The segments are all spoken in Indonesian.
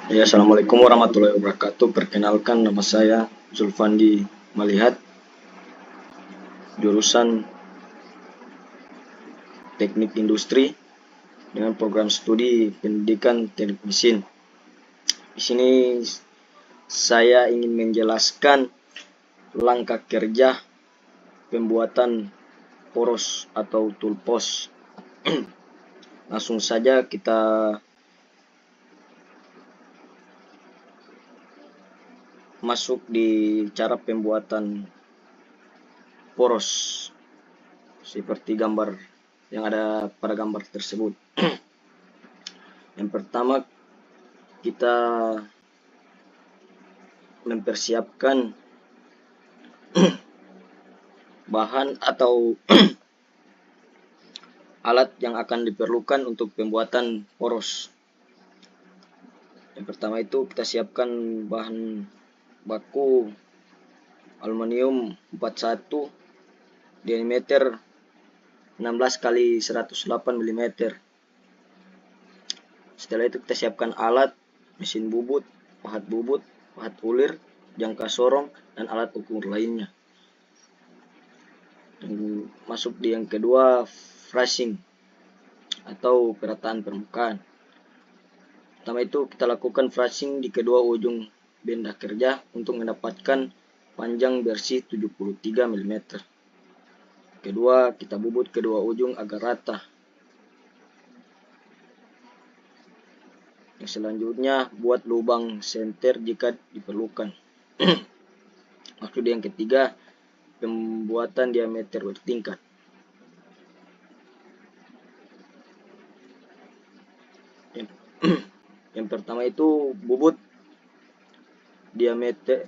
Ya, Assalamualaikum warahmatullahi wabarakatuh. Perkenalkan, nama saya Zulfandi Malihat, jurusan Teknik Industri dengan program studi Pendidikan Teknik Mesin. Di sini saya ingin menjelaskan langkah kerja pembuatan poros atau toolpost. Langsung saja kita masuk di cara pembuatan poros seperti gambar yang ada pada gambar tersebut. Yang pertama, kita mempersiapkan bahan atau alat yang akan diperlukan untuk pembuatan poros. Yang pertama itu kita siapkan bahan baku aluminium 41 diameter 16 kali 108 mm. Setelah itu kita siapkan alat, mesin bubut, pahat ulir, jangka sorong, dan alat ukur lainnya. Dan masuk di yang kedua, flashing atau perataan permukaan. Pertama itu kita lakukan flashing di kedua ujung benda kerja untuk mendapatkan panjang bersih 73 mm. Kedua, kita bubut kedua ujung agar rata. Yang selanjutnya, buat lubang senter jika diperlukan. Maksud yang ketiga, pembuatan diameter bertingkat. Yang pertama itu bubut diameter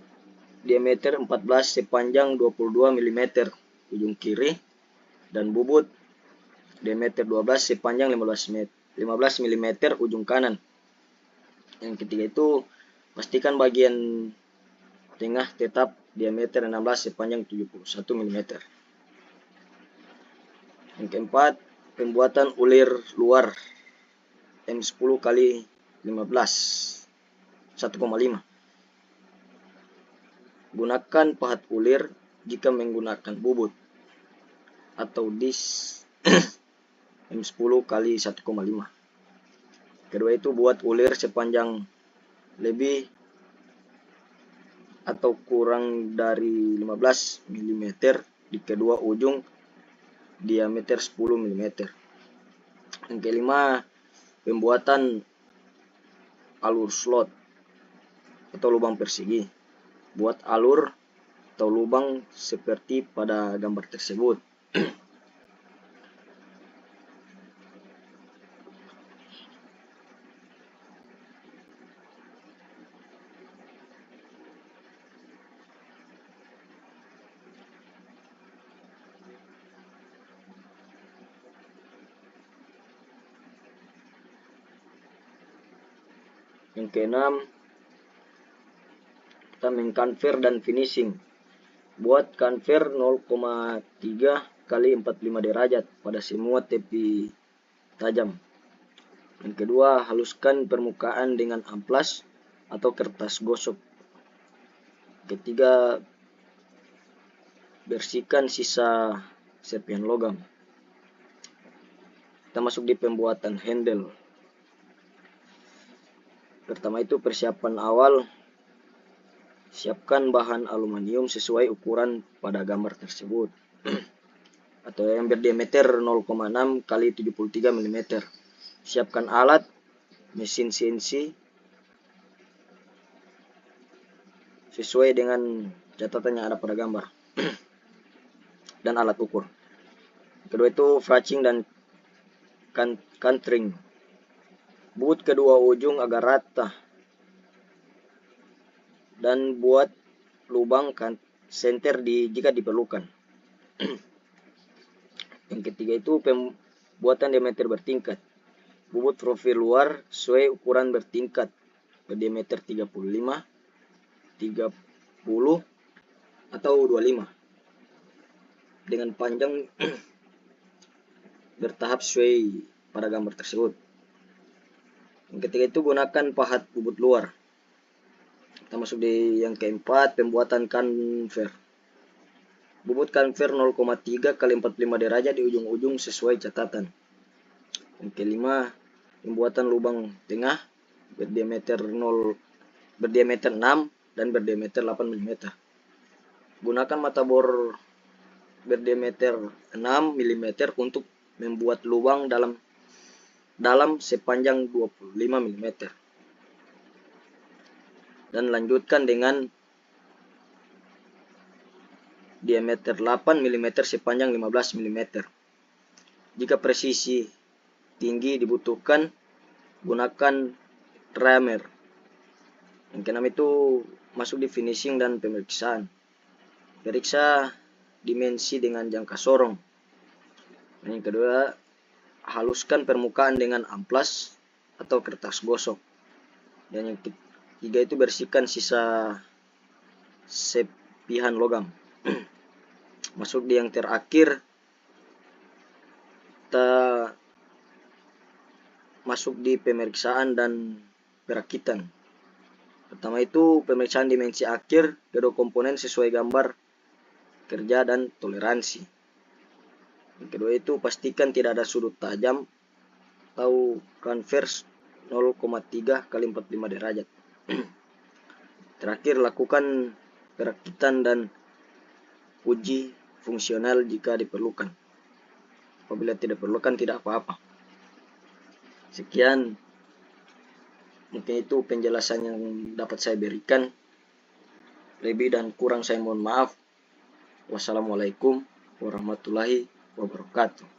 14 sepanjang 22 mm ujung kiri, dan bubut diameter 12 sepanjang 15 mm ujung kanan. Yang ketiga itu pastikan bagian tengah tetap diameter 16 sepanjang 71 mm. Yang keempat, pembuatan ulir luar M10 kali 15 1,5. Gunakan pahat ulir jika menggunakan bubut atau disk M10 kali 1,5. Kedua itu buat ulir sepanjang lebih atau kurang dari 15 mm di kedua ujung diameter 10 mm. Yang kelima, pembuatan alur slot atau lubang persegi. Buat alur atau lubang seperti pada gambar tersebut. Yang keenam, kita mengconver dan finishing. Buat conver 0,3 kali 45 derajat pada semua tepi tajam. Yang kedua, haluskan permukaan dengan amplas atau kertas gosok. Ketiga, bersihkan sisa serpihan logam. Kita masuk di pembuatan handle. Pertama itu persiapan awal. Siapkan bahan aluminium sesuai ukuran pada gambar tersebut atau yang berdiameter 0,6 kali 73 mm. Siapkan alat, mesin CNC sesuai dengan catatan yang ada pada gambar dan alat ukur. Kedua itu flashing dan cantering. Buat kedua ujung agar rata dan buat lubang senter jika diperlukan. Yang ketiga itu pembuatan diameter bertingkat. Bubut profil luar sesuai ukuran bertingkat berdiameter 35, 30 atau 25 dengan panjang bertahap sesuai pada gambar tersebut. Yang ketiga itu gunakan pahat bubut luar. Kita masuk di yang keempat, pembuatan conver. Bubut conver 0,3 kali 45 derajat di ujung-ujung sesuai catatan. Yang kelima, pembuatan lubang tengah berdiameter 6 dan berdiameter 8 mm. Gunakan mata bor berdiameter 6 mm untuk membuat lubang dalam sepanjang 25 mm. Dan lanjutkan dengan diameter 8 mm sepanjang 15 mm. Jika presisi tinggi dibutuhkan, gunakan ramer. Yang keenam itu masuk di finishing dan pemeriksaan. Periksa dimensi dengan jangka sorong. Dan yang kedua, haluskan permukaan dengan amplas atau kertas gosok. Dan yang ketiga itu bersihkan sisa sepihan logam. Masuk di yang terakhir, kita masuk di pemeriksaan dan perakitan. Pertama itu pemeriksaan dimensi akhir kedua komponen sesuai gambar kerja dan toleransi. Yang kedua itu pastikan tidak ada sudut tajam atau converse 0,3 kali 45 derajat. Terakhir, lakukan perakitan dan uji fungsional jika diperlukan. Apabila tidak diperlukan, tidak apa-apa. Sekian, mungkin itu penjelasan yang dapat saya berikan. Lebih dan kurang saya mohon maaf. Wassalamualaikum warahmatullahi wabarakatuh.